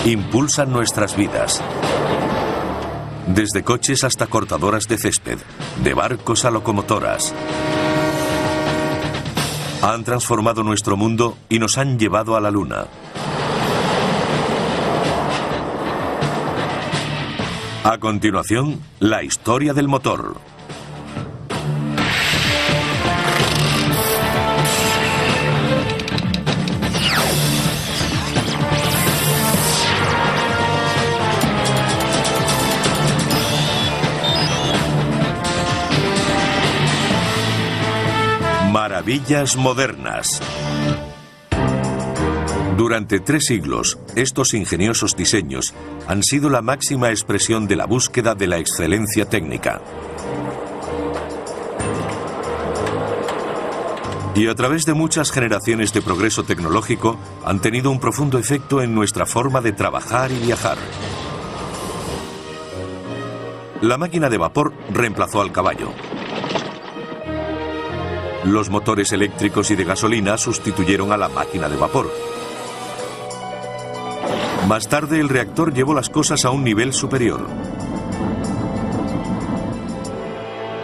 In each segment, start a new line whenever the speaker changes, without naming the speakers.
Impulsan nuestras vidas. Desde coches hasta cortadoras de césped, de barcos a locomotoras. Han transformado nuestro mundo y nos han llevado a la Luna. A continuación, la historia del motor. Maravillas modernas. Durante 3 siglos, estos ingeniosos diseños han sido la máxima expresión de la búsqueda de la excelencia técnica. Y a través de muchas generaciones de progreso tecnológico, han tenido un profundo efecto en nuestra forma de trabajar y viajar. La máquina de vapor reemplazó al caballo. Los motores eléctricos y de gasolina sustituyeron a la máquina de vapor. Más tarde, el reactor llevó las cosas a un nivel superior.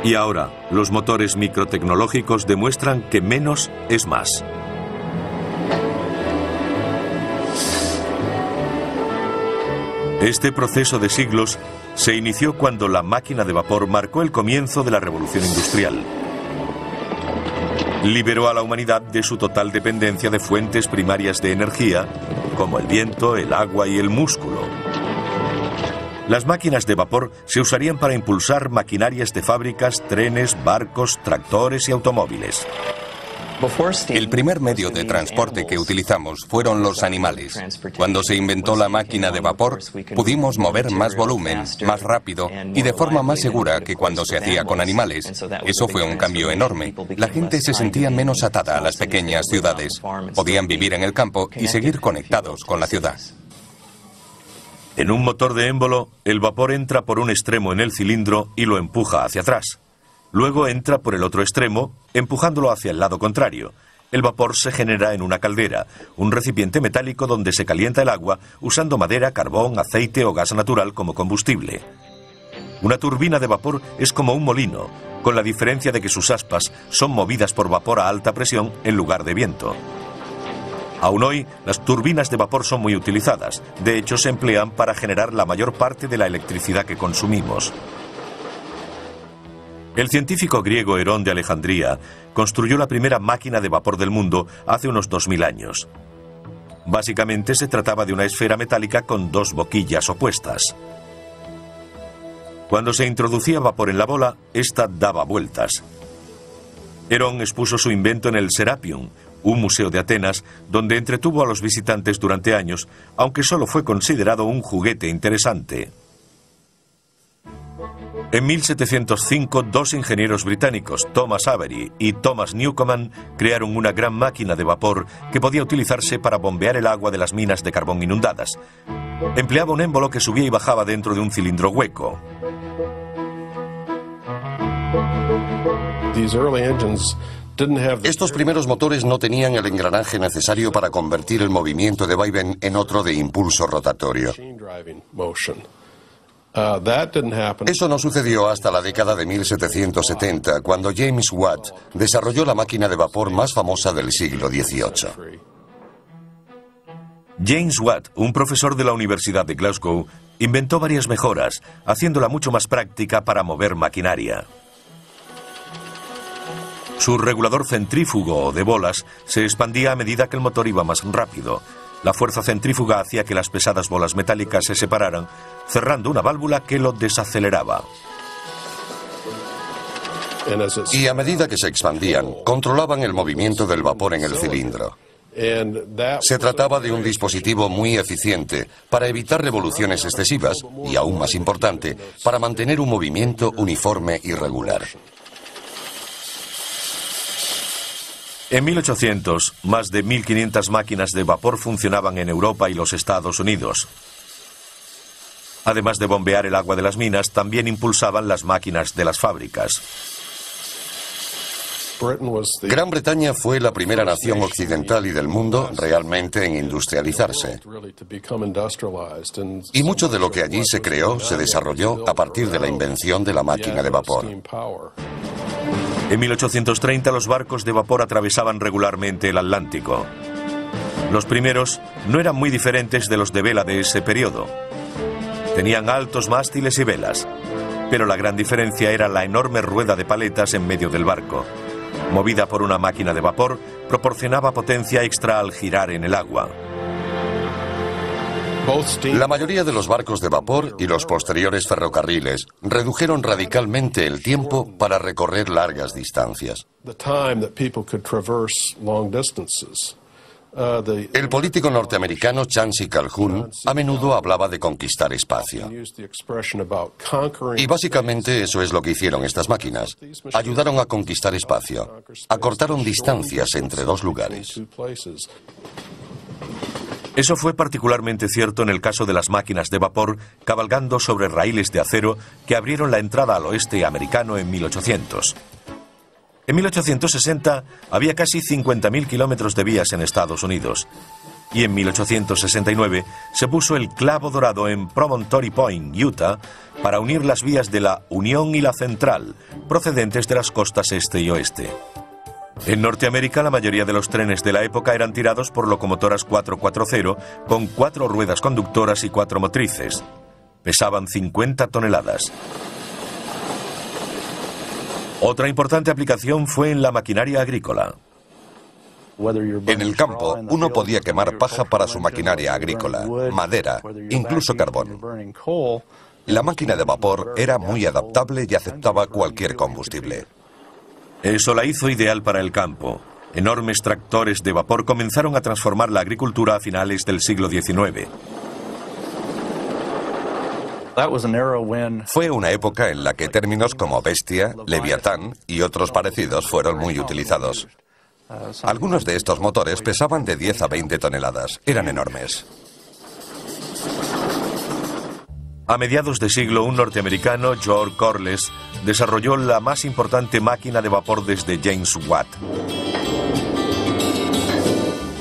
Y ahora, los motores microtecnológicos demuestran que menos es más. Este proceso de siglos se inició cuando la máquina de vapor marcó el comienzo de la revolución industrial. Liberó a la humanidad de su total dependencia de fuentes primarias de energía, como el viento, el agua y el músculo. Las máquinas de vapor se usarían para impulsar maquinarias de fábricas, trenes, barcos, tractores y automóviles.
El primer medio de transporte que utilizamos fueron los animales. Cuando se inventó la máquina de vapor, pudimos mover más volumen, más rápido y de forma más segura que cuando se hacía con animales. Eso fue un cambio enorme. La gente se sentía menos atada a las pequeñas ciudades. Podían vivir en el campo y seguir conectados con la ciudad.
En un motor de émbolo, el vapor entra por un extremo en el cilindro y lo empuja hacia atrás. Luego entra por el otro extremo, empujándolo hacia el lado contrario. El vapor se genera en una caldera, un recipiente metálico donde se calienta el agua usando madera, carbón, aceite o gas natural como combustible. Una turbina de vapor es como un molino, con la diferencia de que sus aspas son movidas por vapor a alta presión en lugar de viento. Aún hoy, las turbinas de vapor son muy utilizadas. De hecho, se emplean para generar la mayor parte de la electricidad que consumimos. El científico griego Herón de Alejandría construyó la primera máquina de vapor del mundo hace unos 2000 años. Básicamente se trataba de una esfera metálica con 2 boquillas opuestas. Cuando se introducía vapor en la bola, ésta daba vueltas. Herón expuso su invento en el Serapion, un museo de Atenas, donde entretuvo a los visitantes durante años, aunque solo fue considerado un juguete interesante. En 1705, 2 ingenieros británicos, Thomas Avery y Thomas Newcomen, crearon una gran máquina de vapor que podía utilizarse para bombear el agua de las minas de carbón inundadas. Empleaba un émbolo que subía y bajaba dentro de un cilindro hueco.
Estos primeros motores no tenían el engranaje necesario para convertir el movimiento de vaivén en otro de impulso rotatorio. Eso no sucedió hasta la década de 1770, cuando James Watt desarrolló la máquina de vapor más famosa del siglo XVIII.
James Watt, un profesor de la Universidad de Glasgow, inventó varias mejoras, haciéndola mucho más práctica para mover maquinaria. Su regulador centrífugo o de bolas se expandía a medida que el motor iba más rápido. La fuerza centrífuga hacía que las pesadas bolas metálicas se separaran, cerrando una válvula que lo desaceleraba.
Y a medida que se expandían, controlaban el movimiento del vapor en el cilindro. Se trataba de un dispositivo muy eficiente para evitar revoluciones excesivas y, aún más importante, para mantener un movimiento uniforme y regular.
En 1800, más de 1.500 máquinas de vapor funcionaban en Europa y los Estados Unidos. Además de bombear el agua de las minas, también impulsaban las máquinas de las fábricas.
Gran Bretaña fue la primera nación occidental y del mundo realmente en industrializarse. Y mucho de lo que allí se creó se desarrolló a partir de la invención de la máquina de vapor.
En 1830 los barcos de vapor atravesaban regularmente el Atlántico. Los primeros no eran muy diferentes de los de vela de ese periodo. Tenían altos mástiles y velas, pero la gran diferencia era la enorme rueda de paletas en medio del barco. Movida por una máquina de vapor, proporcionaba potencia extra al girar en el agua.
La mayoría de los barcos de vapor y los posteriores ferrocarriles redujeron radicalmente el tiempo para recorrer largas distancias. El político norteamericano Chancy Calhoun a menudo hablaba de conquistar espacio. Y básicamente eso es lo que hicieron estas máquinas. Ayudaron a conquistar espacio. Acortaron distancias entre dos lugares.
Eso fue particularmente cierto en el caso de las máquinas de vapor cabalgando sobre raíles de acero que abrieron la entrada al oeste americano en 1800. En 1860 había casi 50.000 kilómetros de vías en Estados Unidos. Y en 1869 se puso el clavo dorado en Promontory Point, Utah, para unir las vías de la Unión y la Central, procedentes de las costas este y oeste. En Norteamérica, la mayoría de los trenes de la época eran tirados por locomotoras 4x0 con 4 ruedas conductoras y 4 motrices. Pesaban 50 toneladas. Otra importante aplicación fue en la maquinaria agrícola.
En el campo, uno podía quemar paja para su maquinaria agrícola, madera, incluso carbón. La máquina de vapor era muy adaptable y aceptaba cualquier combustible.
Eso la hizo ideal para el campo. Enormes tractores de vapor comenzaron a transformar la agricultura a finales del siglo XIX.
Fue una época en la que términos como bestia, leviatán y otros parecidos fueron muy utilizados. Algunos de estos motores pesaban de 10 a 20 toneladas. Eran enormes.
A mediados de siglo, un norteamericano, George Corliss, desarrolló la más importante máquina de vapor desde James Watt.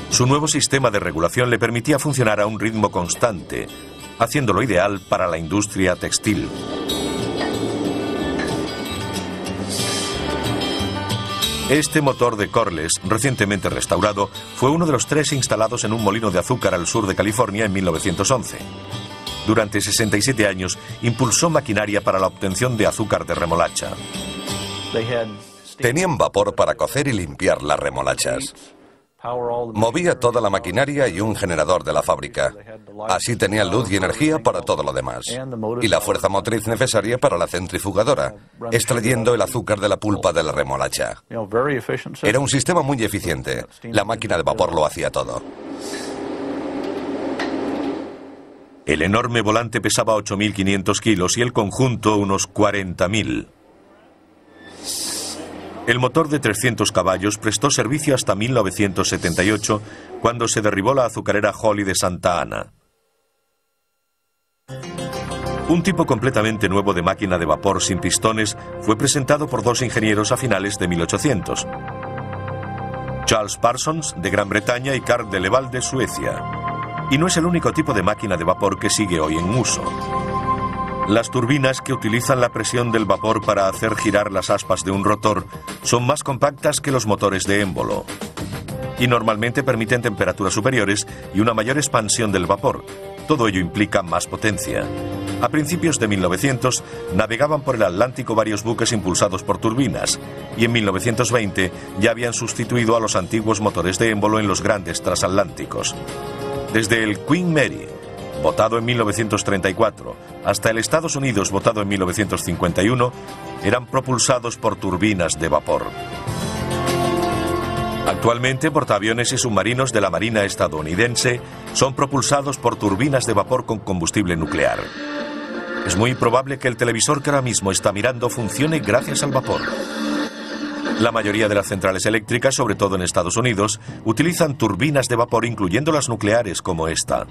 Su nuevo sistema de regulación le permitía funcionar a un ritmo constante, haciéndolo ideal para la industria textil. Este motor de Corliss, recientemente restaurado, fue uno de los 3 instalados en un molino de azúcar al sur de California en 1911. Durante 67 años impulsó maquinaria para la obtención de azúcar de remolacha.
Tenían vapor para cocer y limpiar las remolachas. Movía toda la maquinaria y un generador de la fábrica. Así tenían luz y energía para todo lo demás. Y la fuerza motriz necesaria para la centrifugadora, extrayendo el azúcar de la pulpa de la remolacha. Era un sistema muy eficiente. La máquina de vapor lo hacía todo.
El enorme volante pesaba 8.500 kilos y el conjunto unos 40.000. El motor de 300 caballos prestó servicio hasta 1978, cuando se derribó la azucarera Holly de Santa Ana. Un tipo completamente nuevo de máquina de vapor sin pistones fue presentado por 2 ingenieros a finales de 1800. Charles Parsons, de Gran Bretaña, y Carl de Leval, de Suecia. Y no es el único tipo de máquina de vapor que sigue hoy en uso. Las turbinas, que utilizan la presión del vapor para hacer girar las aspas de un rotor, son más compactas que los motores de émbolo. Y normalmente permiten temperaturas superiores y una mayor expansión del vapor. Todo ello implica más potencia. A principios de 1900 navegaban por el Atlántico varios buques impulsados por turbinas, y en 1920 ya habían sustituido a los antiguos motores de émbolo en los grandes transatlánticos. Desde el Queen Mary, votado en 1934, hasta el Estados Unidos, votado en 1951, eran propulsados por turbinas de vapor. Actualmente, portaaviones y submarinos de la Marina estadounidense son propulsados por turbinas de vapor con combustible nuclear. Es muy probable que el televisor que ahora mismo está mirando funcione gracias al vapor. La mayoría de las centrales eléctricas, sobre todo en Estados Unidos, utilizan turbinas de vapor, incluyendo las nucleares como esta.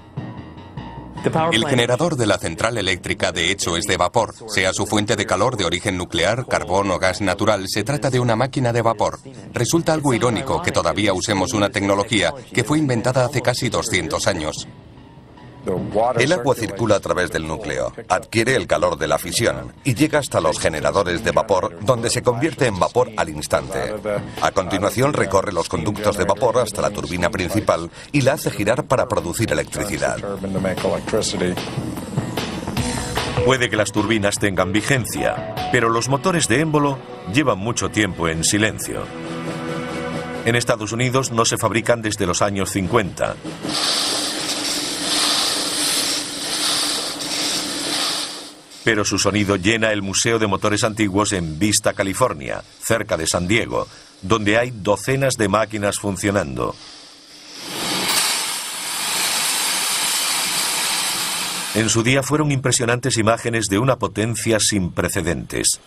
El generador de la central eléctrica de hecho es de vapor. Sea su fuente de calor de origen nuclear, carbón o gas natural, se trata de una máquina de vapor. Resulta algo irónico que todavía usemos una tecnología que fue inventada hace casi 200 años.
El agua circula a través del núcleo, adquiere el calor de la fisión y llega hasta los generadores de vapor, donde se convierte en vapor al instante. A continuación recorre los conductos de vapor hasta la turbina principal y la hace girar para producir electricidad.
Puede que las turbinas tengan vigencia, pero los motores de émbolo llevan mucho tiempo en silencio. En Estados Unidos no se fabrican desde los años 50. Pero su sonido llena el Museo de Motores Antiguos en Vista, California, cerca de San Diego, donde hay docenas de máquinas funcionando. En su día fueron impresionantes imágenes de una potencia sin precedentes.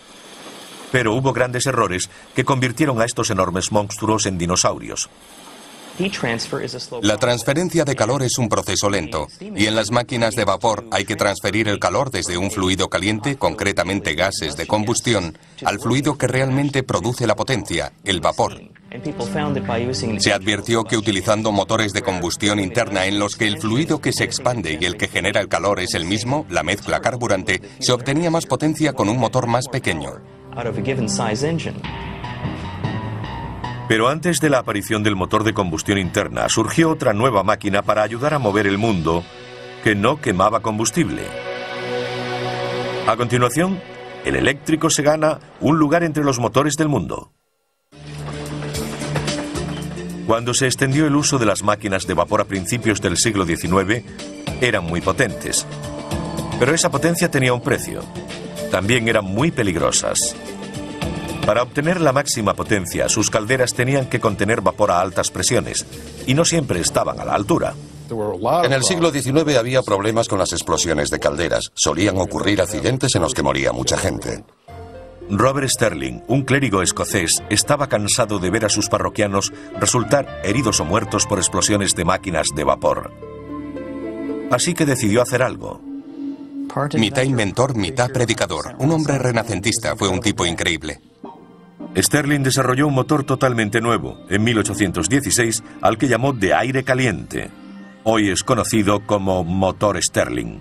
Pero hubo grandes errores que convirtieron a estos enormes monstruos en dinosaurios.
La transferencia de calor es un proceso lento, y en las máquinas de vapor hay que transferir el calor desde un fluido caliente, concretamente gases de combustión, al fluido que realmente produce la potencia, el vapor. Se advirtió que utilizando motores de combustión interna en los que el fluido que se expande y el que genera el calor es el mismo, la mezcla carburante, se obtenía más potencia con un motor más pequeño.
Pero antes de la aparición del motor de combustión interna, surgió otra nueva máquina para ayudar a mover el mundo que no quemaba combustible. A continuación, el eléctrico se gana un lugar entre los motores del mundo. Cuando se extendió el uso de las máquinas de vapor a principios del siglo XIX, eran muy potentes. Pero esa potencia tenía un precio. También eran muy peligrosas. Para obtener la máxima potencia, sus calderas tenían que contener vapor a altas presiones, y no siempre estaban a la altura.
En el siglo XIX había problemas con las explosiones de calderas. Solían ocurrir accidentes en los que moría mucha gente.
Robert Sterling, un clérigo escocés, estaba cansado de ver a sus parroquianos resultar heridos o muertos por explosiones de máquinas de vapor. Así que decidió hacer algo.
Mitad inventor, mitad predicador. Un hombre renacentista, fue un tipo increíble.
Sterling desarrolló un motor totalmente nuevo, en 1816, al que llamó de aire caliente. Hoy es conocido como motor Sterling.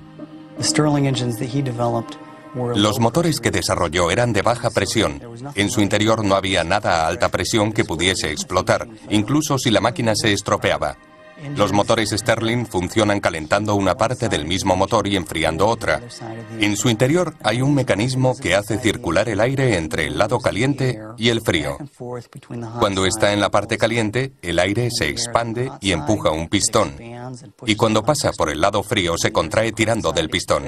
Los motores que desarrolló eran de baja presión. En su interior no había nada a alta presión que pudiese explotar, incluso si la máquina se estropeaba. Los motores Sterling funcionan calentando una parte del mismo motor y enfriando otra. En su interior hay un mecanismo que hace circular el aire entre el lado caliente y el frío. Cuando está en la parte caliente, el aire se expande y empuja un pistón. Y cuando pasa por el lado frío, se contrae tirando del pistón.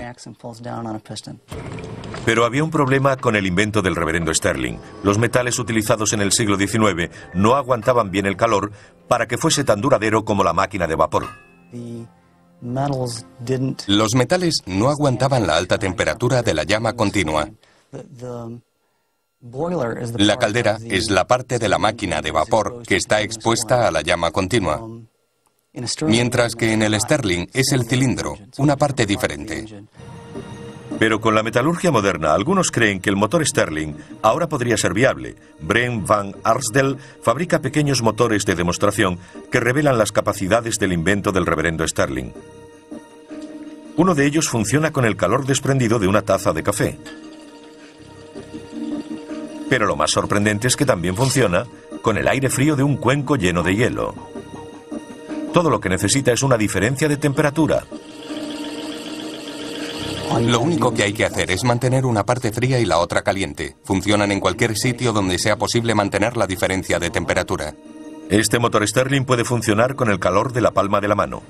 Pero había un problema con el invento del reverendo Sterling. Los metales utilizados en el siglo XIX no aguantaban bien el calor para que fuese tan duradero como la máquina de vapor.
Los metales no aguantaban la alta temperatura de la llama continua. La caldera es la parte de la máquina de vapor que está expuesta a la llama continua, mientras que en el Sterling es el cilindro, una parte diferente.
Pero con la metalurgia moderna, algunos creen que el motor Sterling ahora podría ser viable. Brent van Arsdale fabrica pequeños motores de demostración que revelan las capacidades del invento del reverendo Sterling. Uno de ellos funciona con el calor desprendido de una taza de café. Pero lo más sorprendente es que también funciona con el aire frío de un cuenco lleno de hielo. Todo lo que necesita es una diferencia de temperatura.
Lo único que hay que hacer es mantener una parte fría y la otra caliente. Funcionan en cualquier sitio donde sea posible mantener la diferencia de temperatura.
Este motor Sterling puede funcionar con el calor de la palma de la mano.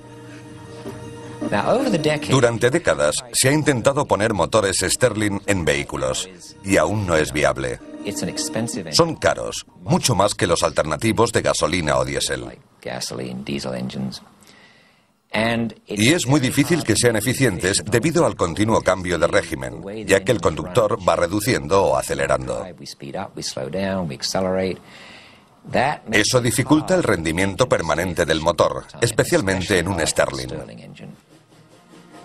Durante décadas se ha intentado poner motores Sterling en vehículos y aún no es viable. Son caros, mucho más que los alternativos de gasolina o diésel. Y es muy difícil que sean eficientes debido al continuo cambio de régimen, ya que el conductor va reduciendo o acelerando. Eso dificulta el rendimiento permanente del motor, especialmente en un Sterling.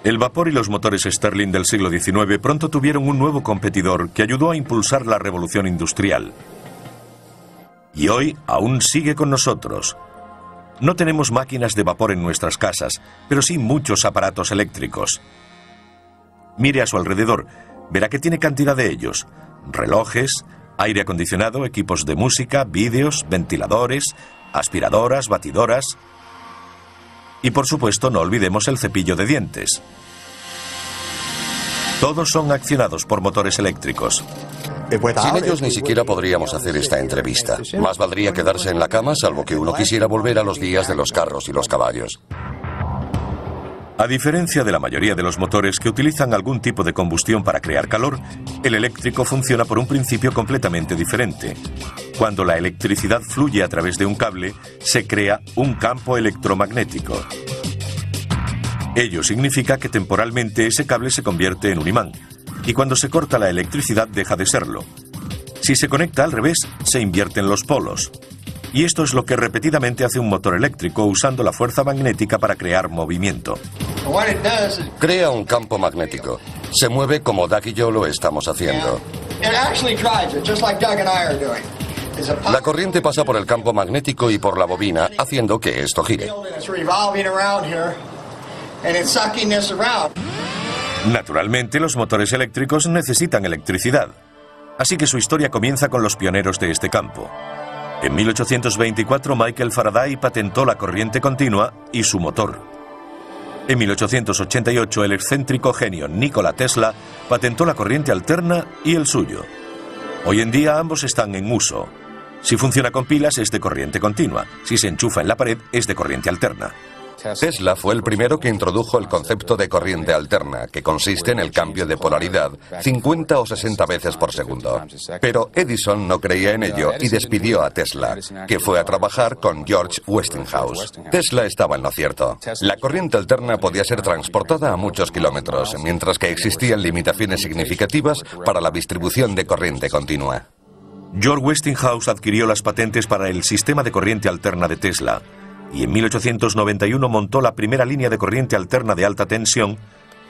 El vapor y los motores Stirling del siglo XIX pronto tuvieron un nuevo competidor que ayudó a impulsar la revolución industrial. Y hoy aún sigue con nosotros. No tenemos máquinas de vapor en nuestras casas, pero sí muchos aparatos eléctricos. Mire a su alrededor, verá que tiene cantidad de ellos. Relojes, aire acondicionado, equipos de música, vídeos, ventiladores, aspiradoras, batidoras. Y por supuesto no olvidemos el cepillo de dientes. Todos son accionados por motores eléctricos.
Sin ellos ni siquiera podríamos hacer esta entrevista. Más valdría quedarse en la cama, salvo que uno quisiera volver a los días de los carros y los caballos.
A diferencia de la mayoría de los motores que utilizan algún tipo de combustión para crear calor, el eléctrico funciona por un principio completamente diferente. Cuando la electricidad fluye a través de un cable, se crea un campo electromagnético. Ello significa que temporalmente ese cable se convierte en un imán, y cuando se corta la electricidad deja de serlo. Si se conecta al revés, se invierten los polos. Y esto es lo que repetidamente hace un motor eléctrico usando la fuerza magnética para crear movimiento.
Crea un campo magnético. Se mueve como Doug y yo lo estamos haciendo. La corriente pasa por el campo magnético y por la bobina, haciendo que esto gire.
Naturalmente, los motores eléctricos necesitan electricidad. Así que su historia comienza con los pioneros de este campo. En 1824, Michael Faraday patentó la corriente continua y su motor. En 1888, el excéntrico genio Nikola Tesla patentó la corriente alterna y el suyo. Hoy en día ambos están en uso. Si funciona con pilas es de corriente continua, si se enchufa en la pared es de corriente alterna.
Tesla fue el primero que introdujo el concepto de corriente alterna, que consiste en el cambio de polaridad 50 o 60 veces por segundo. Pero Edison no creía en ello y despidió a Tesla, que fue a trabajar con George Westinghouse. Tesla estaba en lo cierto. La corriente alterna podía ser transportada a muchos kilómetros, mientras que existían limitaciones significativas para la distribución de corriente continua.
George Westinghouse adquirió las patentes para el sistema de corriente alterna de Tesla y en 1891 montó la primera línea de corriente alterna de alta tensión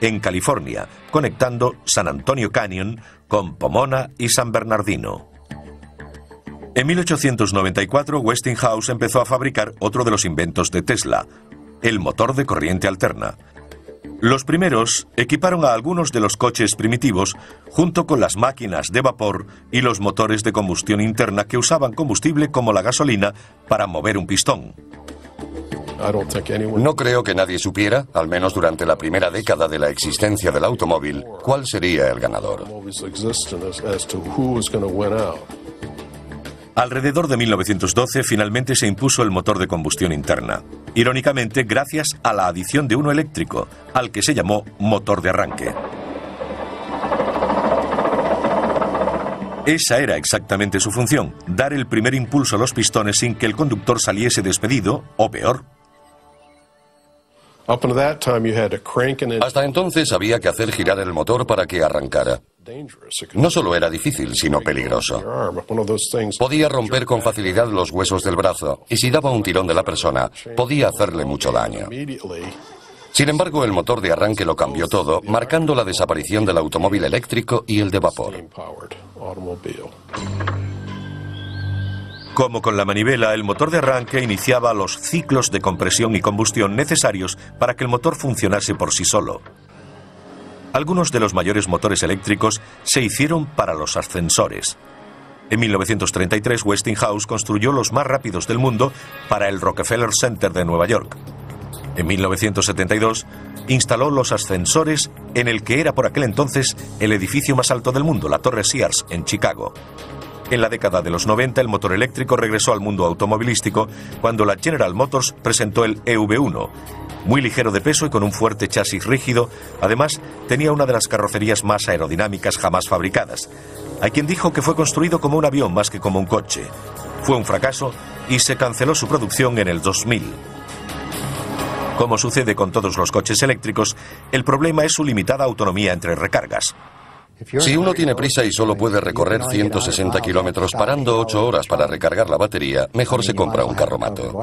en California, conectando San Antonio Canyon con Pomona y San Bernardino. En 1894, Westinghouse empezó a fabricar otro de los inventos de Tesla, el motor de corriente alterna. Los primeros equiparon a algunos de los coches primitivos junto con las máquinas de vapor y los motores de combustión interna que usaban combustible como la gasolina para mover un pistón.
No creo que nadie supiera, al menos durante la primera década de la existencia del automóvil, cuál sería el ganador.
Alrededor de 1912 finalmente se impuso el motor de combustión interna. Irónicamente, gracias a la adición de uno eléctrico, al que se llamó motor de arranque. Esa era exactamente su función, dar el primer impulso a los pistones sin que el conductor saliese despedido, o peor.
Hasta entonces había que hacer girar el motor para que arrancara. No solo era difícil, sino peligroso. Podía romper con facilidad los huesos del brazo y si daba un tirón de la persona, podía hacerle mucho daño. Sin embargo, el motor de arranque lo cambió todo, marcando la desaparición del automóvil eléctrico y el de vapor.
Como con la manivela, el motor de arranque iniciaba los ciclos de compresión y combustión necesarios para que el motor funcionase por sí solo. Algunos de los mayores motores eléctricos se hicieron para los ascensores. En 1933, Westinghouse construyó los más rápidos del mundo para el Rockefeller Center de Nueva York. En 1972, instaló los ascensores en el que era por aquel entonces el edificio más alto del mundo, la Torre Sears, en Chicago. En la década de los 90, el motor eléctrico regresó al mundo automovilístico cuando la General Motors presentó el EV1. Muy ligero de peso y con un fuerte chasis rígido, además tenía una de las carrocerías más aerodinámicas jamás fabricadas. Hay quien dijo que fue construido como un avión más que como un coche. Fue un fracaso y se canceló su producción en el 2000. Como sucede con todos los coches eléctricos, el problema es su limitada autonomía entre recargas.
Si uno tiene prisa y solo puede recorrer 160 kilómetros parando 8 horas para recargar la batería, mejor se compra un carromato.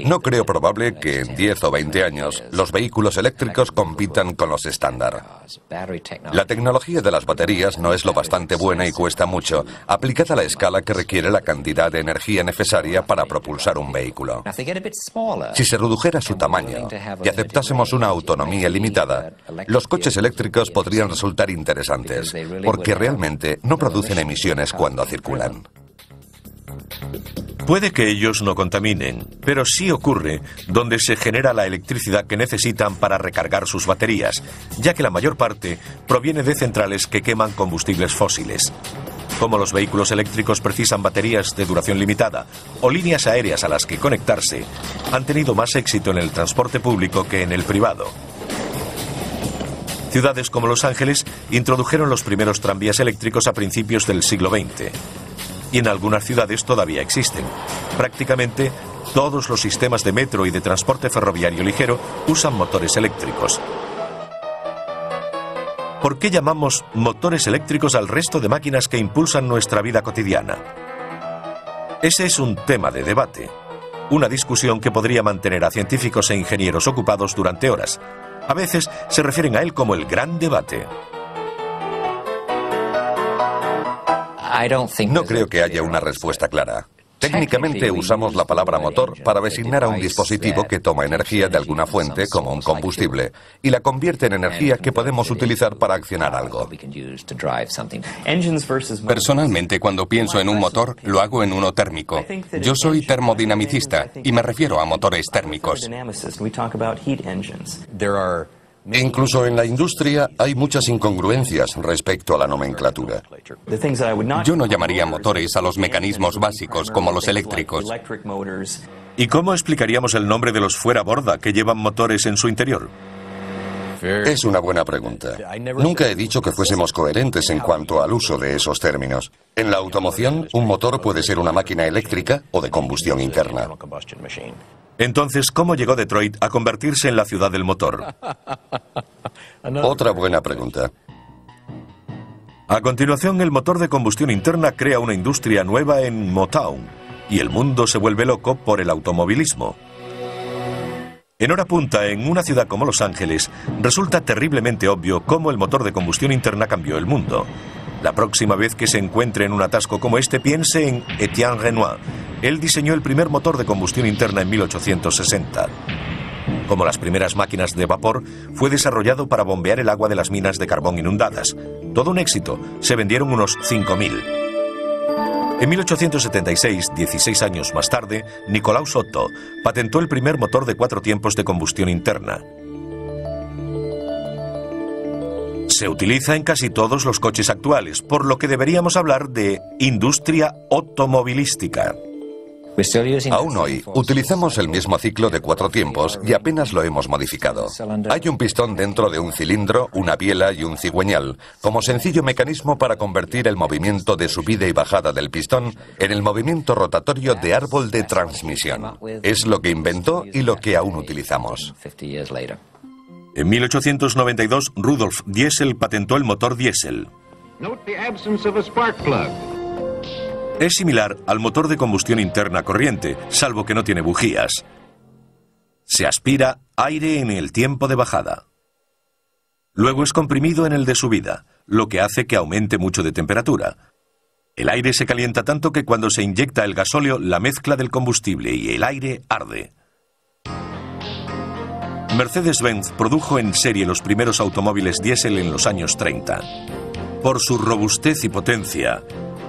No creo probable que en 10 o 20 años los vehículos eléctricos compitan con los estándar. La tecnología de las baterías no es lo bastante buena y cuesta mucho, aplicada a la escala que requiere la cantidad de energía necesaria para propulsar un vehículo. Si se redujera su tamaño y aceptásemos una autonomía limitada, los coches eléctricos podrían resultar interesantes, porque realmente no producen emisiones cuando circulan.
Puede que ellos no contaminen, pero sí ocurre donde se genera la electricidad que necesitan para recargar sus baterías, ya que la mayor parte proviene de centrales que queman combustibles fósiles. Como los vehículos eléctricos precisan baterías de duración limitada o líneas aéreas a las que conectarse, han tenido más éxito en el transporte público que en el privado. Ciudades como Los Ángeles introdujeron los primeros tranvías eléctricos a principios del siglo XX. Y en algunas ciudades todavía existen. Prácticamente todos los sistemas de metro y de transporte ferroviario ligero usan motores eléctricos. ¿Por qué llamamos motores eléctricos al resto de máquinas que impulsan nuestra vida cotidiana? Ese es un tema de debate. Una discusión que podría mantener a científicos e ingenieros ocupados durante horas. A veces se refieren a él como el gran debate.
No creo que haya una respuesta clara. Técnicamente usamos la palabra motor para designar a un dispositivo que toma energía de alguna fuente, como un combustible, y la convierte en energía que podemos utilizar para accionar algo.
Personalmente, cuando pienso en un motor, lo hago en uno térmico. Yo soy termodinamicista y me refiero a motores térmicos.
Incluso en la industria hay muchas incongruencias respecto a la nomenclatura.
Yo no llamaría motores a los mecanismos básicos como los eléctricos.
¿Y cómo explicaríamos el nombre de los fuera borda que llevan motores en su interior?
Es una buena pregunta. Nunca he dicho que fuésemos coherentes en cuanto al uso de esos términos. En la automoción, un motor puede ser una máquina eléctrica o de combustión interna.
Entonces, ¿cómo llegó Detroit a convertirse en la ciudad del motor?
Otra buena pregunta.
A continuación, el motor de combustión interna crea una industria nueva en Motown, y el mundo se vuelve loco por el automovilismo. En hora punta, en una ciudad como Los Ángeles, resulta terriblemente obvio cómo el motor de combustión interna cambió el mundo. La próxima vez que se encuentre en un atasco como este, piense en Etienne Renoir. Él diseñó el primer motor de combustión interna en 1860. Como las primeras máquinas de vapor, fue desarrollado para bombear el agua de las minas de carbón inundadas. Todo un éxito. Se vendieron unos 5.000. En 1876, 16 años más tarde, Nicolaus Otto patentó el primer motor de 4 tiempos de combustión interna. Se utiliza en casi todos los coches actuales, por lo que deberíamos hablar de industria automovilística.
Aún hoy, utilizamos el mismo ciclo de 4 tiempos y apenas lo hemos modificado. Hay un pistón dentro de un cilindro, una biela y un cigüeñal, como sencillo mecanismo para convertir el movimiento de subida y bajada del pistón en el movimiento rotatorio de árbol de transmisión. Es lo que inventó y lo que aún utilizamos.
En 1892, Rudolf Diesel patentó el motor diésel. Es similar al motor de combustión interna corriente, salvo que no tiene bujías. Se aspira aire en el tiempo de bajada. Luego es comprimido en el de subida, lo que hace que aumente mucho de temperatura. El aire se calienta tanto que cuando se inyecta el gasóleo, la mezcla del combustible y el aire arde. Mercedes-Benz produjo en serie los primeros automóviles diésel en los años 30. Por su robustez y potencia,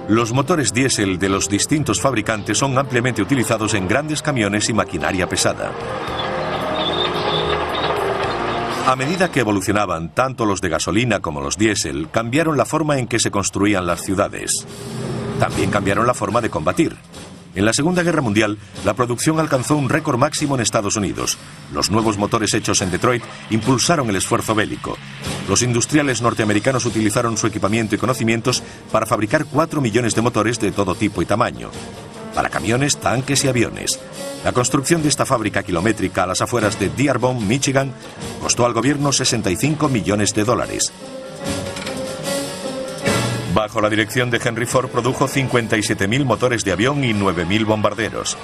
los motores diésel de los distintos fabricantes son ampliamente utilizados en grandes camiones y maquinaria pesada. A medida que evolucionaban, tanto los de gasolina como los diésel cambiaron la forma en que se construían las ciudades. También cambiaron la forma de combatir. En la Segunda Guerra Mundial, la producción alcanzó un récord máximo en Estados Unidos. Los nuevos motores hechos en Detroit impulsaron el esfuerzo bélico. Los industriales norteamericanos utilizaron su equipamiento y conocimientos para fabricar 4 millones de motores de todo tipo y tamaño, para camiones, tanques y aviones. La construcción de esta fábrica kilométrica a las afueras de Dearborn, Michigan, costó al gobierno $65 millones. Bajo la dirección de Henry Ford produjo 57.000 motores de avión y 9.000 bombarderos.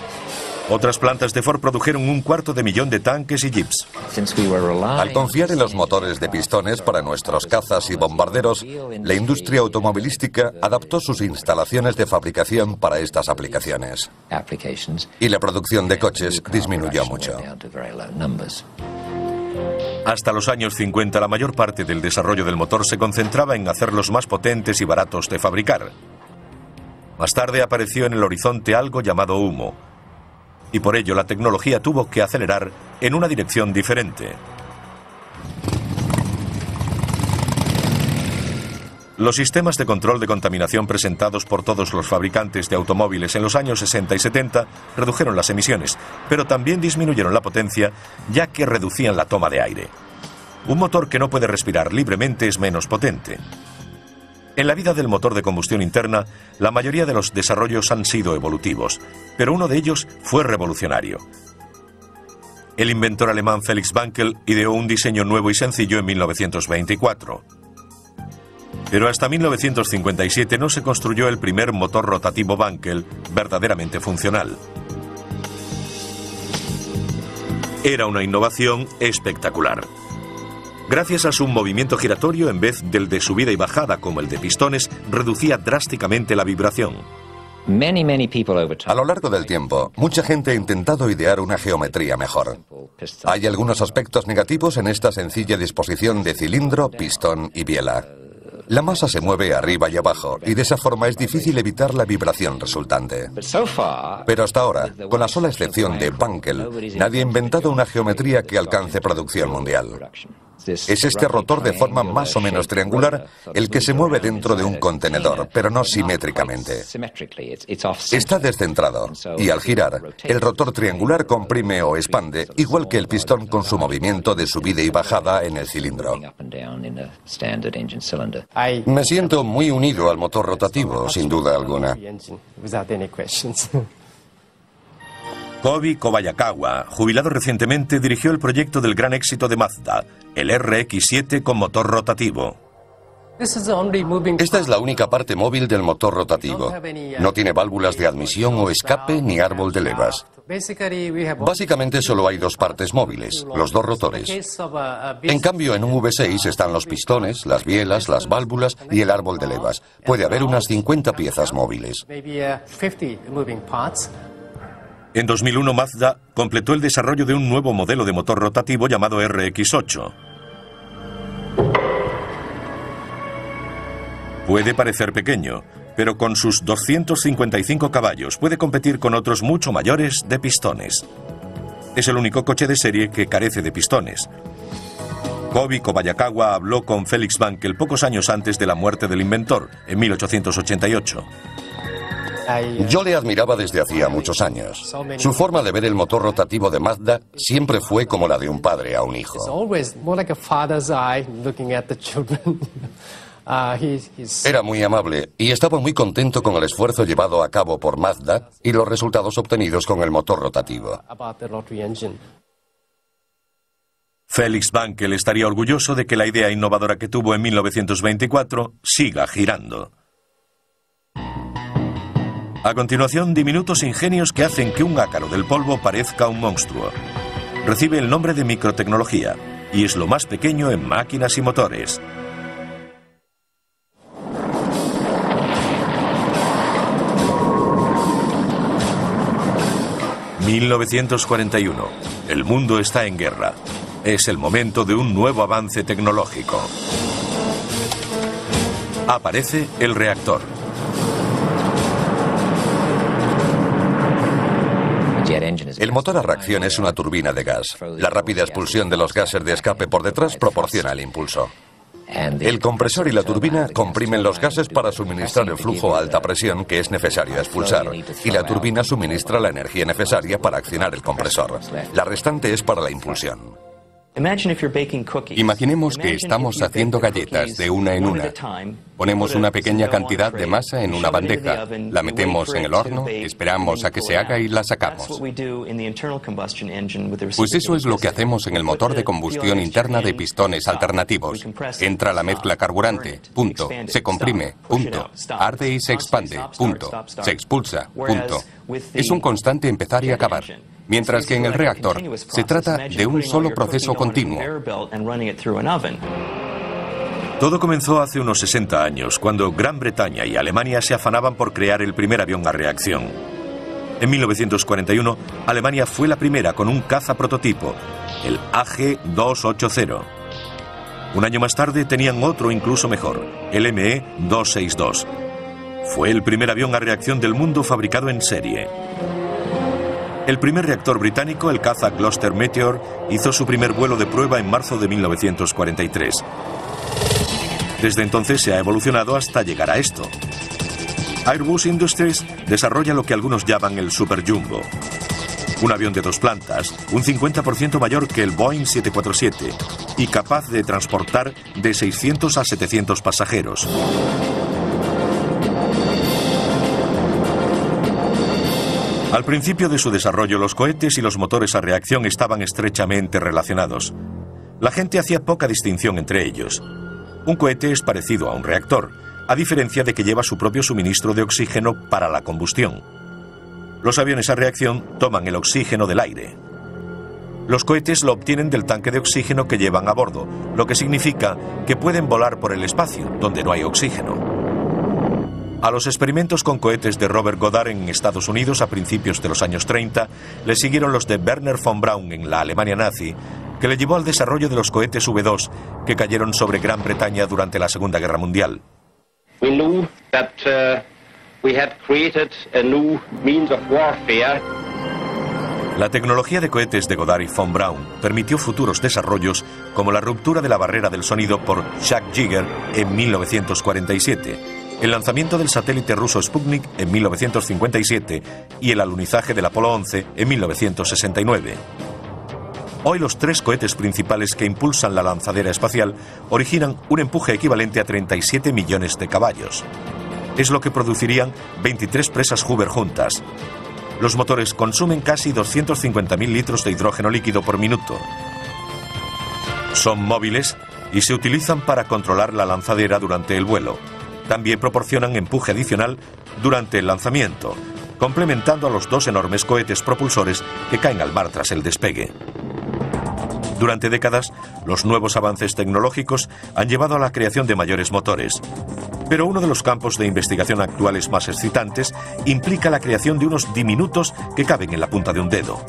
Otras plantas de Ford produjeron 250.000 de tanques y jeeps.
Al confiar en los motores de pistones para nuestros cazas y bombarderos, la industria automovilística adaptó sus instalaciones de fabricación para estas aplicaciones. Y la producción de coches disminuyó mucho.
Hasta los años 50, la mayor parte del desarrollo del motor se concentraba en hacerlos más potentes y baratos de fabricar. Más tarde apareció en el horizonte algo llamado humo, y por ello la tecnología tuvo que acelerar en una dirección diferente. Los sistemas de control de contaminación presentados por todos los fabricantes de automóviles en los años 60 y 70 redujeron las emisiones, pero también disminuyeron la potencia, ya que reducían la toma de aire. Un motor que no puede respirar libremente es menos potente. En la vida del motor de combustión interna, la mayoría de los desarrollos han sido evolutivos, pero uno de ellos fue revolucionario. El inventor alemán Felix Wankel ideó un diseño nuevo y sencillo en 1924. Pero hasta 1957 no se construyó el primer motor rotativo Wankel verdaderamente funcional. Era una innovación espectacular. Gracias a su movimiento giratorio, en vez del de subida y bajada como el de pistones, reducía drásticamente la vibración.
A lo largo del tiempo, mucha gente ha intentado idear una geometría mejor. Hay algunos aspectos negativos en esta sencilla disposición de cilindro, pistón y biela. La masa se mueve arriba y abajo y de esa forma es difícil evitar la vibración resultante. Pero hasta ahora, con la sola excepción de Wankel, nadie ha inventado una geometría que alcance producción mundial. Es este rotor de forma más o menos triangular el que se mueve dentro de un contenedor, pero no simétricamente. Está descentrado y al girar, el rotor triangular comprime o expande, igual que el pistón con su movimiento de subida y bajada en el cilindro. Me siento muy unido al motor rotativo, sin duda alguna.
Kobi Kobayakawa, jubilado recientemente, dirigió el proyecto del gran éxito de Mazda, el RX-7 con motor rotativo.
Esta es la única parte móvil del motor rotativo. No tiene válvulas de admisión o escape ni árbol de levas. Básicamente solo hay dos partes móviles, los dos rotores. En cambio, en un V6 están los pistones, las bielas, las válvulas y el árbol de levas. Puede haber unas 50 piezas móviles.
En 2001, Mazda completó el desarrollo de un nuevo modelo de motor rotativo llamado RX-8. Puede parecer pequeño, pero con sus 255 caballos puede competir con otros mucho mayores de pistones. Es el único coche de serie que carece de pistones. Kobi Kobayakawa habló con Felix Wankel pocos años antes de la muerte del inventor, en 1888.
Yo le admiraba desde hacía muchos años. Su forma de ver el motor rotativo de Mazda siempre fue como la de un padre a un hijo. Era muy amable y estaba muy contento con el esfuerzo llevado a cabo por Mazda y los resultados obtenidos con el motor rotativo.
Felix Wankel estaría orgulloso de que la idea innovadora que tuvo en 1924 siga girando. A continuación, diminutos ingenios que hacen que un ácaro del polvo parezca un monstruo. Recibe el nombre de microtecnología y es lo más pequeño en máquinas y motores. ...1941. El mundo está en guerra. Es el momento de un nuevo avance tecnológico. Aparece el reactor.
El motor a reacción es una turbina de gas. La rápida expulsión de los gases de escape por detrás proporciona el impulso. El compresor y la turbina comprimen los gases para suministrar el flujo a alta presión que es necesario expulsar, y la turbina suministra la energía necesaria para accionar el compresor. La restante es para la impulsión.
Imaginemos que estamos haciendo galletas de una en una. Ponemos una pequeña cantidad de masa en una bandeja, la metemos en el horno, esperamos a que se haga y la sacamos. Pues eso es lo que hacemos en el motor de combustión interna de pistones alternativos. Entra la mezcla carburante, punto. Se comprime, punto. Arde y se expande, punto. Se expulsa, punto. Es un constante empezar y acabar. Mientras que en el reactor se trata de un solo proceso continuo.
Todo comenzó hace unos 60 años, cuando Gran Bretaña y Alemania se afanaban por crear el primer avión a reacción. En 1941, Alemania fue la primera con un caza prototipo, el AG-280. Un año más tarde tenían otro incluso mejor, el ME-262. Fue el primer avión a reacción del mundo fabricado en serie. El primer reactor británico, el caza Gloster Meteor, hizo su primer vuelo de prueba en marzo de 1943. Desde entonces se ha evolucionado hasta llegar a esto. Airbus Industries desarrolla lo que algunos llaman el Super Jumbo. Un avión de 2 plantas, un 50% mayor que el Boeing 747 y capaz de transportar de 600 a 700 pasajeros. Al principio de su desarrollo, los cohetes y los motores a reacción estaban estrechamente relacionados. La gente hacía poca distinción entre ellos. Un cohete es parecido a un reactor, a diferencia de que lleva su propio suministro de oxígeno para la combustión. Los aviones a reacción toman el oxígeno del aire. Los cohetes lo obtienen del tanque de oxígeno que llevan a bordo, lo que significa que pueden volar por el espacio, donde no hay oxígeno. A los experimentos con cohetes de Robert Goddard en Estados Unidos a principios de los años 30 le siguieron los de Werner von Braun en la Alemania nazi, que le llevó al desarrollo de los cohetes V2 que cayeron sobre Gran Bretaña durante la Segunda Guerra Mundial. La tecnología de cohetes de Goddard y von Braun permitió futuros desarrollos como la ruptura de la barrera del sonido por Chuck Yeager en 1947, el lanzamiento del satélite ruso Sputnik en 1957 y el alunizaje del Apolo 11 en 1969. Hoy los 3 cohetes principales que impulsan la lanzadera espacial originan un empuje equivalente a 37 millones de caballos. Es lo que producirían 23 presas Hoover juntas. Los motores consumen casi 250.000 litros de hidrógeno líquido por minuto. Son móviles y se utilizan para controlar la lanzadera durante el vuelo. También proporcionan empuje adicional durante el lanzamiento, complementando a los 2 enormes cohetes propulsores que caen al mar tras el despegue. Durante décadas, los nuevos avances tecnológicos han llevado a la creación de mayores motores. Pero uno de los campos de investigación actuales más excitantes implica la creación de unos diminutos que caben en la punta de un dedo.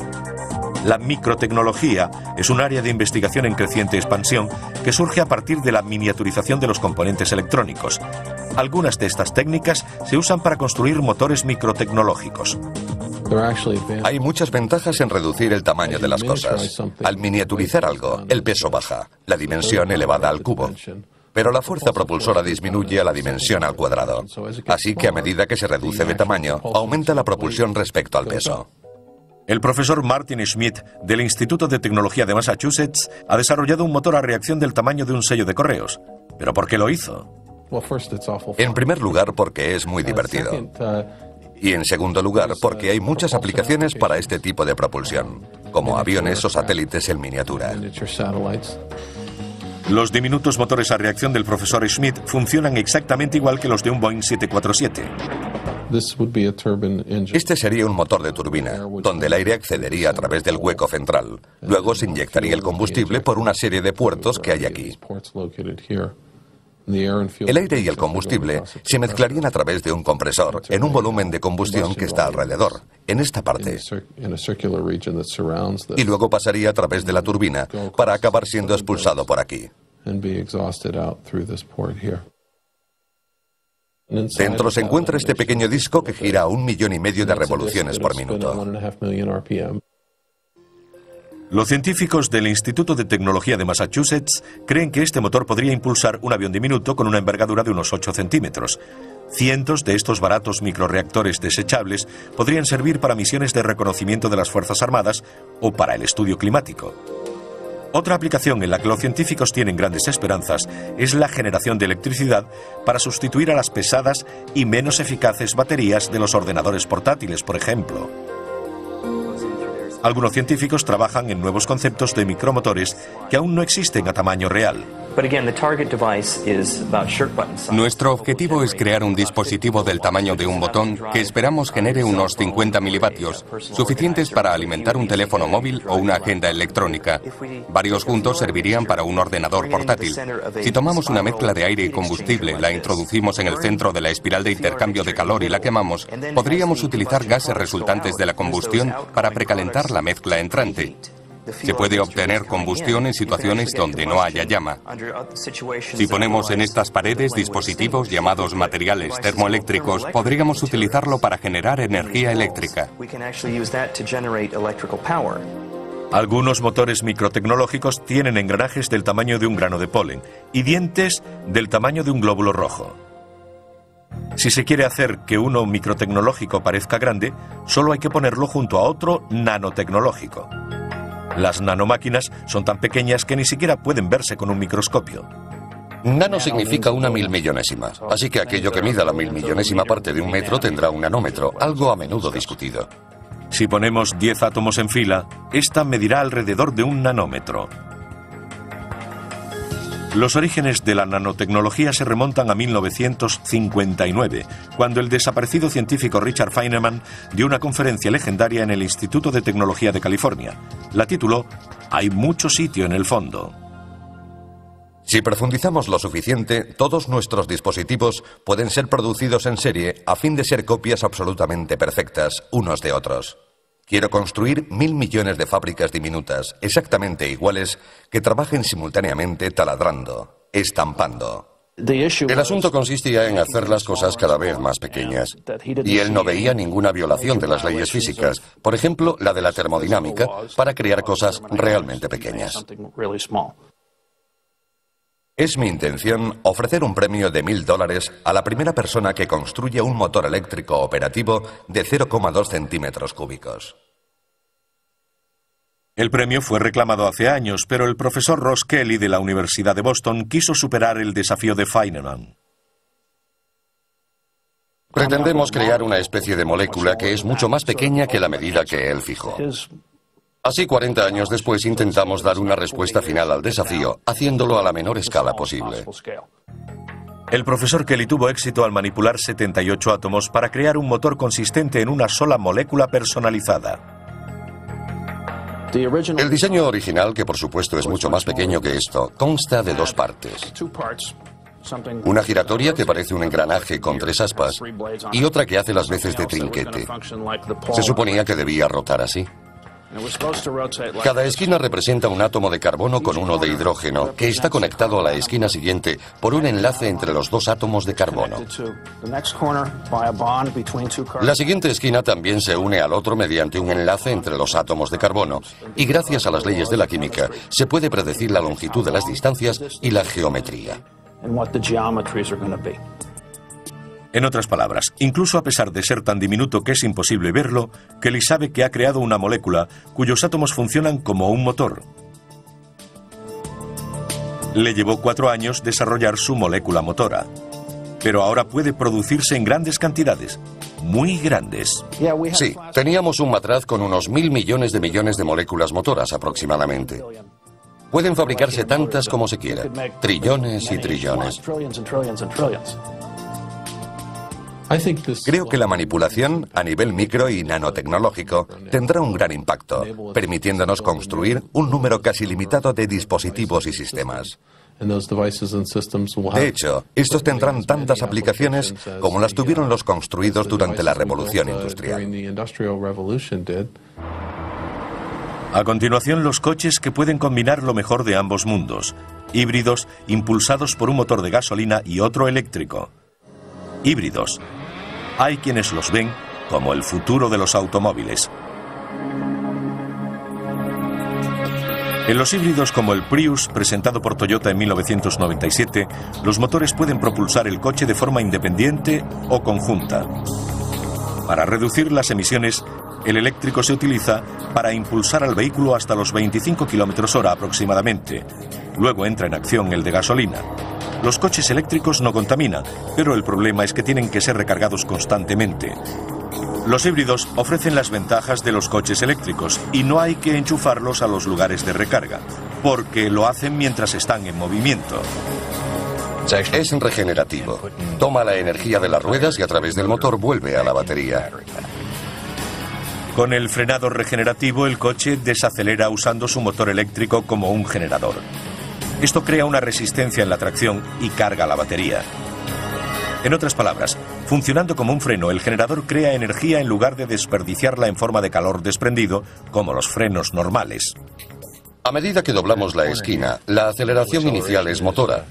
La microtecnología es un área de investigación en creciente expansión que surge a partir de la miniaturización de los componentes electrónicos. Algunas de estas técnicas se usan para construir motores microtecnológicos.
Hay muchas ventajas en reducir el tamaño de las cosas. Al miniaturizar algo, el peso baja, la dimensión elevada al cubo. Pero la fuerza propulsora disminuye a la dimensión al cuadrado. Así que a medida que se reduce de tamaño, aumenta la propulsión respecto al peso.
El profesor Martin Schmidt del Instituto de Tecnología de Massachusetts ha desarrollado un motor a reacción del tamaño de un sello de correos. ¿Pero por qué lo hizo?
En primer lugar, porque es muy divertido. Y en segundo lugar, porque hay muchas aplicaciones para este tipo de propulsión, como aviones o satélites en miniatura.
Los diminutos motores a reacción del profesor Schmidt funcionan exactamente igual que los de un Boeing 747.
Este sería un motor de turbina, donde el aire accedería a través del hueco central. Luego se inyectaría el combustible por una serie de puertos que hay aquí. El aire y el combustible se mezclarían a través de un compresor en un volumen de combustión que está alrededor, en esta parte. Y luego pasaría a través de la turbina para acabar siendo expulsado por aquí. Dentro se encuentra este pequeño disco que gira a 1,5 millones de revoluciones por minuto.
Los científicos del Instituto de Tecnología de Massachusetts creen que este motor podría impulsar un avión diminuto con una envergadura de unos 8 centímetros. Cientos de estos baratos microreactores desechables podrían servir para misiones de reconocimiento de las Fuerzas Armadas o para el estudio climático. Otra aplicación en la que los científicos tienen grandes esperanzas es la generación de electricidad para sustituir a las pesadas y menos eficaces baterías de los ordenadores portátiles, por ejemplo. Algunos científicos trabajan en nuevos conceptos de micromotores que aún no existen a tamaño real.
Nuestro objetivo es crear un dispositivo del tamaño de un botón que esperamos genere unos 50 milivatios, suficientes para alimentar un teléfono móvil o una agenda electrónica. Varios juntos servirían para un ordenador portátil. Si tomamos una mezcla de aire y combustible, la introducimos en el centro de la espiral de intercambio de calor y la quemamos, podríamos utilizar gases resultantes de la combustión para precalentar la mezcla entrante. Se puede obtener combustión en situaciones donde no haya llama. Si ponemos en estas paredes dispositivos llamados materiales termoeléctricos, podríamos utilizarlo para generar energía eléctrica.
Algunos motores microtecnológicos tienen engranajes del tamaño de un grano de polen y dientes del tamaño de un glóbulo rojo. Si se quiere hacer que uno microtecnológico parezca grande, solo hay que ponerlo junto a otro nanotecnológico. Las nanomáquinas son tan pequeñas que ni siquiera pueden verse con un microscopio.
Nano significa una milmillonésima, así que aquello que mida la milmillonésima parte de un metro tendrá un nanómetro, algo a menudo discutido.
Si ponemos 10 átomos en fila, esta medirá alrededor de un nanómetro. Los orígenes de la nanotecnología se remontan a 1959, cuando el desaparecido científico Richard Feynman dio una conferencia legendaria en el Instituto de Tecnología de California. La tituló «Hay mucho sitio en el fondo».
Si profundizamos lo suficiente, todos nuestros dispositivos pueden ser producidos en serie a fin de ser copias absolutamente perfectas unos de otros. Quiero construir 1.000 millones de fábricas diminutas, exactamente iguales, que trabajen simultáneamente taladrando, estampando. El asunto consistía en hacer las cosas cada vez más pequeñas. Y él no veía ninguna violación de las leyes físicas, por ejemplo, la de la termodinámica, para crear cosas realmente pequeñas. Es mi intención ofrecer un premio de $1.000 a la primera persona que construya un motor eléctrico operativo de 0,2 centímetros cúbicos.
El premio fue reclamado hace años, pero el profesor Ross Kelly de la Universidad de Boston quiso superar el desafío de Feynman.
Pretendemos crear una especie de molécula que es mucho más pequeña que la medida que él fijó. Así, 40 años después, intentamos dar una respuesta final al desafío, haciéndolo a la menor escala posible.
El profesor Kelly tuvo éxito al manipular 78 átomos para crear un motor consistente en una sola molécula personalizada.
El diseño original, que por supuesto es mucho más pequeño que esto, consta de 2 partes. Una giratoria que parece un engranaje con 3 aspas y otra que hace las veces de trinquete. Se suponía que debía rotar así. Cada esquina representa un átomo de carbono con uno de hidrógeno, que está conectado a la esquina siguiente por un enlace entre los 2 átomos de carbono. La siguiente esquina también se une al otro mediante un enlace entre los átomos de carbono, y gracias a las leyes de la química se puede predecir la longitud de las distancias y la geometría.
En otras palabras, incluso a pesar de ser tan diminuto que es imposible verlo, Kelly sabe que ha creado una molécula cuyos átomos funcionan como un motor. Le llevó 4 años desarrollar su molécula motora, pero ahora puede producirse en grandes cantidades, muy grandes.
Sí, teníamos un matraz con unos 1.000 millones de moléculas motoras aproximadamente. Pueden fabricarse tantas como se quiera, trillones y trillones. Creo que la manipulación a nivel micro y nanotecnológico tendrá un gran impacto, permitiéndonos construir un número casi limitado de dispositivos y sistemas. De hecho, estos tendrán tantas aplicaciones como las tuvieron los construidos durante la Revolución Industrial.
A continuación, los coches que pueden combinar lo mejor de ambos mundos, híbridos impulsados por un motor de gasolina y otro eléctrico. Híbridos. Hay quienes los ven como el futuro de los automóviles. En los híbridos como el Prius, presentado por Toyota en 1997, los motores pueden propulsar el coche de forma independiente o conjunta. Para reducir las emisiones, El eléctrico se utiliza para impulsar al vehículo hasta los 25 km/h aproximadamente. Luego entra en acción el de gasolina. Los coches eléctricos no contaminan, pero el problema es que tienen que ser recargados constantemente. Los híbridos ofrecen las ventajas de los coches eléctricos y no hay que enchufarlos a los lugares de recarga, porque lo hacen mientras están en movimiento.
Es regenerativo. Toma la energía de las ruedas y a través del motor vuelve a la batería.
Con el frenado regenerativo, el coche desacelera usando su motor eléctrico como un generador. Esto crea una resistencia en la tracción y carga la batería. En otras palabras, funcionando como un freno, el generador crea energía en lugar de desperdiciarla en forma de calor desprendido, como los frenos normales.
A medida que doblamos la esquina, la aceleración inicial es motora.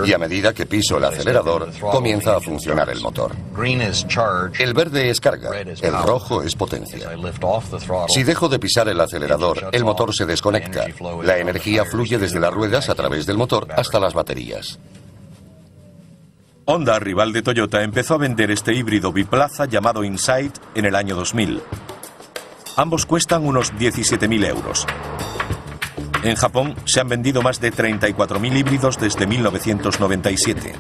Y a medida que piso el acelerador, comienza a funcionar el motor. El verde es carga, el rojo es potencia. Si dejo de pisar el acelerador, el motor se desconecta. La energía fluye desde las ruedas a través del motor hasta las baterías.
Honda, rival de Toyota, empezó a vender este híbrido biplaza llamado Insight en el año 2000. Ambos cuestan unos 17.000 euros. En Japón se han vendido más de 34.000 híbridos desde 1997.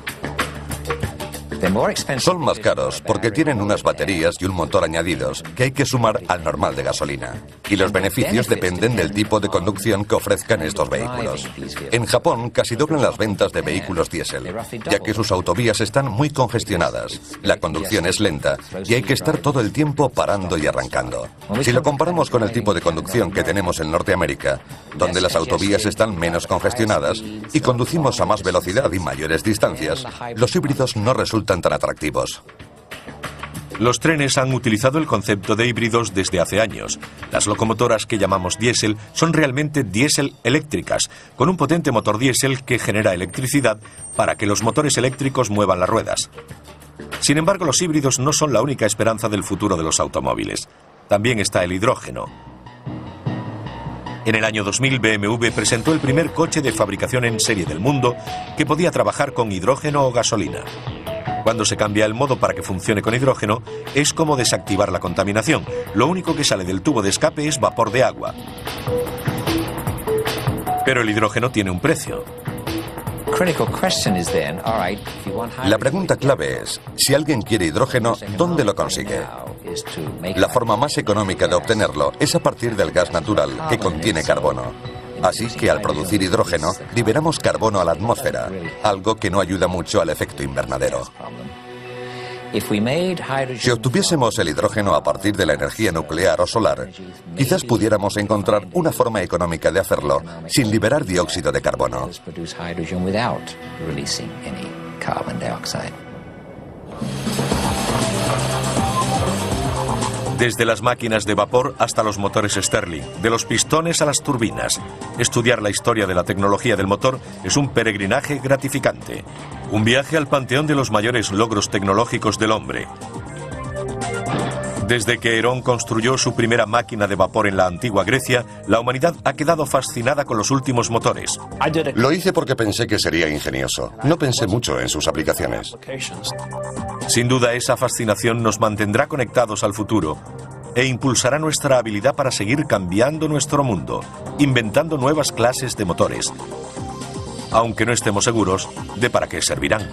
Son más caros porque tienen unas baterías y un motor añadidos que hay que sumar al normal de gasolina. Y los beneficios dependen del tipo de conducción que ofrezcan estos vehículos. En Japón casi doblan las ventas de vehículos diésel, ya que sus autovías están muy congestionadas, la conducción es lenta y hay que estar todo el tiempo parando y arrancando. Si lo comparamos con el tipo de conducción que tenemos en Norteamérica, donde las autovías están menos congestionadas y conducimos a más velocidad y mayores distancias, los híbridos no resultan tan atractivos.
Los trenes han utilizado el concepto de híbridos desde hace años. Las locomotoras que llamamos diésel son realmente diésel eléctricas, con un potente motor diésel que genera electricidad para que los motores eléctricos muevan las ruedas. Sin embargo, los híbridos no son la única esperanza del futuro de los automóviles. También está el hidrógeno. En el año 2000, BMW presentó el primer coche de fabricación en serie del mundo que podía trabajar con hidrógeno o gasolina. Cuando se cambia el modo para que funcione con hidrógeno, es como desactivar la contaminación. Lo único que sale del tubo de escape es vapor de agua. Pero el hidrógeno tiene un precio.
La pregunta clave es, si alguien quiere hidrógeno, ¿dónde lo consigue? La forma más económica de obtenerlo es a partir del gas natural, que contiene carbono. Así que al producir hidrógeno, liberamos carbono a la atmósfera, algo que no ayuda mucho al efecto invernadero. Si obtuviésemos el hidrógeno a partir de la energía nuclear o solar, quizás pudiéramos encontrar una forma económica de hacerlo sin liberar dióxido de carbono.
Desde las máquinas de vapor hasta los motores Stirling, de los pistones a las turbinas. Estudiar la historia de la tecnología del motor es un peregrinaje gratificante. Un viaje al panteón de los mayores logros tecnológicos del hombre. Desde que Herón construyó su primera máquina de vapor en la antigua Grecia, la humanidad ha quedado fascinada con los últimos motores.
Lo hice porque pensé que sería ingenioso. No pensé mucho en sus aplicaciones.
Sin duda, esa fascinación nos mantendrá conectados al futuro e impulsará nuestra habilidad para seguir cambiando nuestro mundo, inventando nuevas clases de motores, aunque no estemos seguros de para qué servirán.